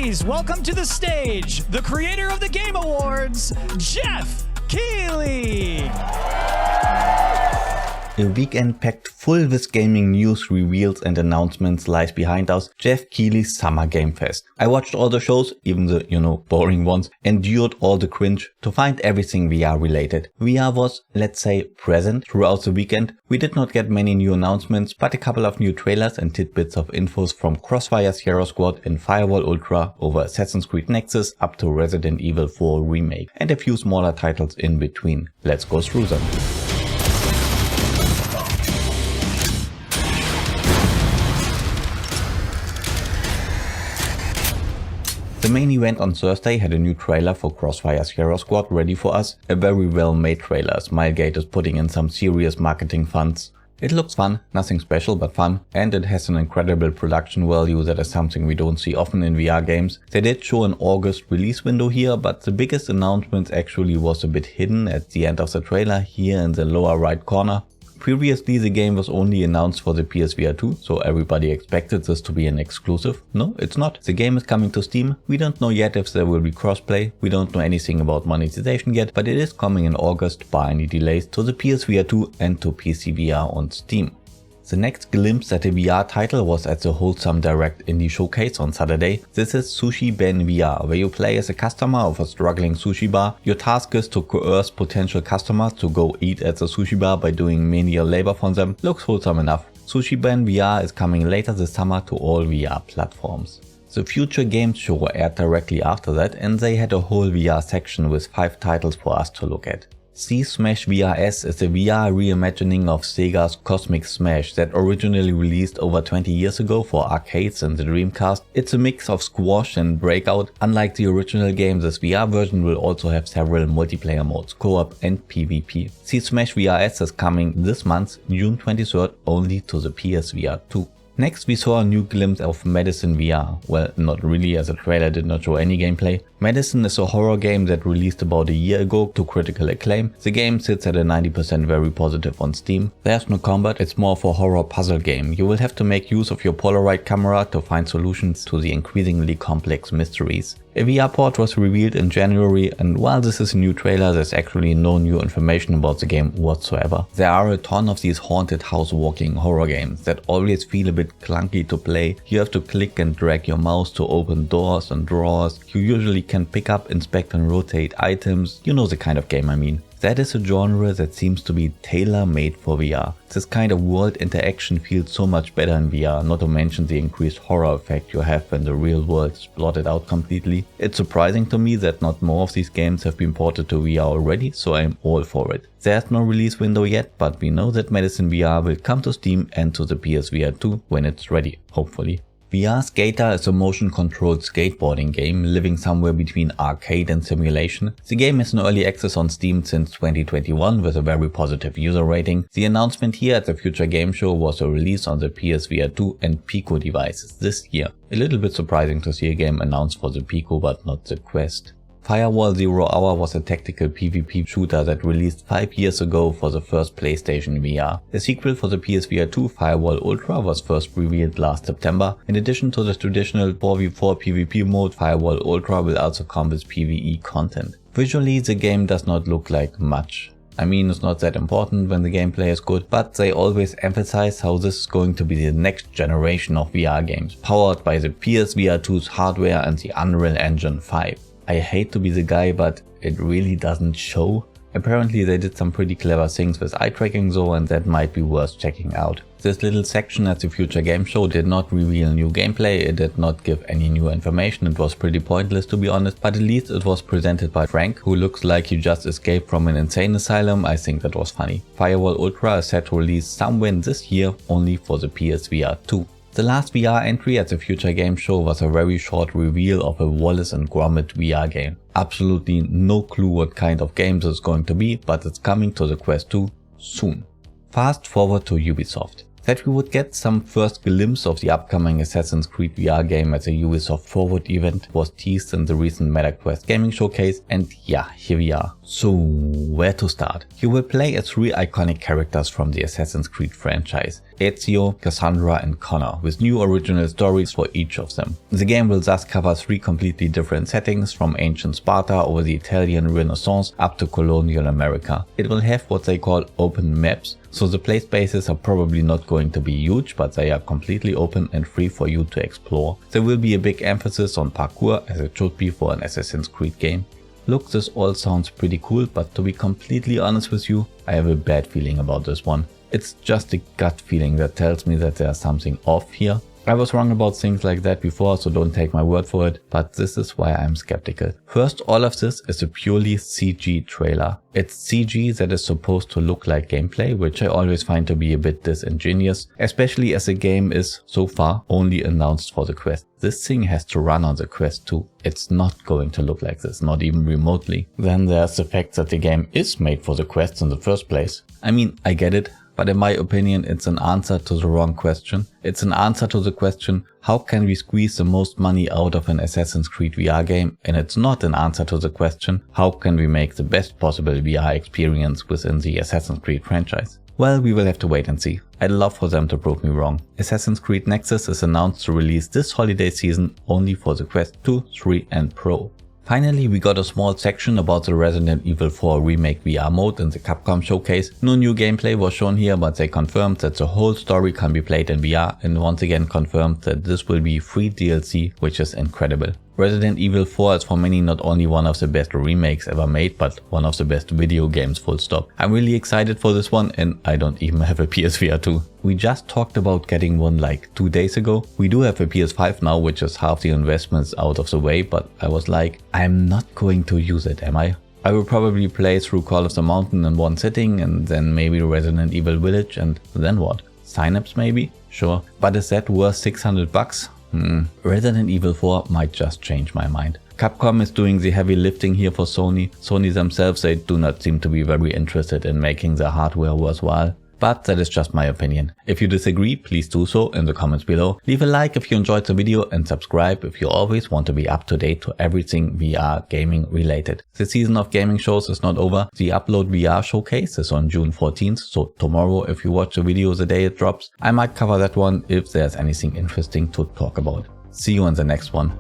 Please welcome to the stage the creator of the Game Awards, Geoff Keighley. A weekend packed full with gaming news, reveals and announcements lies behind us, Geoff Keighley's Summer Game Fest. I watched all the shows, even the, boring ones, endured all the cringe to find everything VR related. VR was, let's say, present throughout the weekend. We did not get many new announcements, but a couple of new trailers and tidbits of infos from Crossfire Sierra Squad and Firewall Ultra over Assassin's Creed Nexus up to Resident Evil 4 Remake, and a few smaller titles in between. Let's go through them. The main event on Thursday had a new trailer for Crossfire Sierra Squad ready for us. A very well made trailer. Smilegate is putting in some serious marketing funds. It looks fun, nothing special but fun, and it has an incredible production value that is something we don't see often in VR games. They did show an August release window here, but the biggest announcement actually was a bit hidden at the end of the trailer here in the lower right corner. Previously the game was only announced for the PSVR 2, so everybody expected this to be an exclusive. No, it's not. The game is coming to Steam. We don't know yet if there will be crossplay. We don't know anything about monetization yet, but it is coming in August, bar any delays, to the PSVR 2 and to PCVR on Steam. The next glimpse at a VR title was at the Wholesome Direct Indie Showcase on Saturday. This is Sushi VR, where you play as a customer of a struggling sushi bar. Your task is to coerce potential customers to go eat at the sushi bar by doing menial labor for them. Looks wholesome enough. Sushi VR is coming later this summer to all VR platforms. The Future Games Show aired directly after that, and they had a whole VR section with 5 titles for us to look at. Smash VRS is a VR reimagining of Sega's Cosmic Smash that originally released over 20 years ago for arcades and the Dreamcast. It's a mix of squash and breakout. Unlike the original game, this VR version will also have several multiplayer modes, co-op and PvP. Smash VRS is coming this month, June 23rd, only to the PSVR 2. Next we saw a new glimpse of Madison VR. Well, not really, as the trailer did not show any gameplay. Madison is a horror game that released about a year ago to critical acclaim. The game sits at a 90% very positive on Steam. There's no combat, it's more of a horror puzzle game. You will have to make use of your Polaroid camera to find solutions to the increasingly complex mysteries. A VR port was revealed in January, and while this is a new trailer, there's actually no new information about the game whatsoever. There are a ton of these haunted house walking horror games that always feel a bit clunky to play. You have to click and drag your mouse to open doors and drawers. You usually can pick up, inspect and rotate items. You know the kind of game I mean. That is a genre that seems to be tailor-made for VR. This kind of world interaction feels so much better in VR, not to mention the increased horror effect you have when the real world is blotted out completely. It's surprising to me that not more of these games have been ported to VR already, so I'm all for it. There's no release window yet, but we know that Madison VR will come to Steam and to the PSVR 2 when it's ready, hopefully. VR Skater is a motion-controlled skateboarding game living somewhere between arcade and simulation. The game is in early access on Steam since 2021 with a very positive user rating. The announcement here at the Future Game Show was a release on the PSVR 2 and PICO devices this year. A little bit surprising to see a game announced for the PICO but not the Quest. Firewall 0 Hour was a tactical PvP shooter that released 5 years ago for the first PlayStation VR. The sequel for the PSVR 2, Firewall Ultra, was first revealed last September. In addition to the traditional 4v4 PvP mode, Firewall Ultra will also come with PvE content. Visually, the game does not look like much. I mean, it's not that important when the gameplay is good, but they always emphasize how this is going to be the next generation of VR games, powered by the PSVR 2's hardware and the Unreal Engine 5. I hate to be the guy, but it really doesn't show. Apparently they did some pretty clever things with eye tracking though, and that might be worth checking out. This little section at the Future Game Show did not reveal new gameplay, it did not give any new information, it was pretty pointless to be honest, but at least it was presented by Frank, who looks like he just escaped from an insane asylum. I think that was funny. Firewall Ultra is set to release somewhere this year, only for the PSVR 2. The last VR entry at the Future Game Show was a very short reveal of a Wallace and Gromit VR game. Absolutely no clue what kind of game this is going to be, but it's coming to the Quest 2 soon. Fast forward to Ubisoft. That we would get some first glimpse of the upcoming Assassin's Creed VR game at the Ubisoft Forward event was teased in the recent MetaQuest gaming showcase, and yeah, here we are. So where to start? You will play as 3 iconic characters from the Assassin's Creed franchise. Ezio, Cassandra and Connor, with new original stories for each of them. The game will thus cover 3 completely different settings, from ancient Sparta over the Italian Renaissance up to colonial America. It will have what they call open maps, so the play spaces are probably not going to be huge, but they are completely open and free for you to explore. There will be a big emphasis on parkour, as it should be for an Assassin's Creed game. Look, this all sounds pretty cool, but to be completely honest with you, I have a bad feeling about this one. It's just a gut feeling that tells me that there's something off here. I was wrong about things like that before, so don't take my word for it, but this is why I'm skeptical. First, all of this is a purely CG trailer. It's CG that is supposed to look like gameplay, which I always find to be a bit disingenuous, especially as the game is, so far, only announced for the Quest. This thing has to run on the Quest too. It's not going to look like this, not even remotely. Then there's the fact that the game is made for the Quest in the first place. I mean, I get it. But in my opinion, it's an answer to the wrong question. It's an answer to the question, how can we squeeze the most money out of an Assassin's Creed VR game? And it's not an answer to the question, how can we make the best possible VR experience within the Assassin's Creed franchise? Well, we will have to wait and see. I'd love for them to prove me wrong. Assassin's Creed Nexus is announced to release this holiday season only for the Quest 2, 3 and Pro. Finally, we got a small section about the Resident Evil 4 Remake VR mode in the Capcom showcase. No new gameplay was shown here, but they confirmed that the whole story can be played in VR and once again confirmed that this will be free DLC, which is incredible. Resident Evil 4 is for many not only one of the best remakes ever made, but one of the best video games, full stop. I'm really excited for this one and I don't even have a PSVR 2. We just talked about getting one like 2 days ago. We do have a PS5 now, which is half the investments out of the way, but I was like, I'm not going to use it, am I? I will probably play through Call of the Mountain in one sitting and then maybe Resident Evil Village and then what? Synapse maybe? Sure. But is that worth 600 bucks? Resident Evil 4 might just change my mind. Capcom is doing the heavy lifting here for Sony. Sony themselves, they do not seem to be very interested in making their hardware worthwhile. But that is just my opinion. If you disagree, please do so in the comments below. Leave a like if you enjoyed the video and subscribe if you always want to be up to date to everything VR gaming related. The season of gaming shows is not over. The Upload VR showcase is on June 14th, so tomorrow if you watch the video the day it drops, I might cover that one if there's anything interesting to talk about. See you in the next one.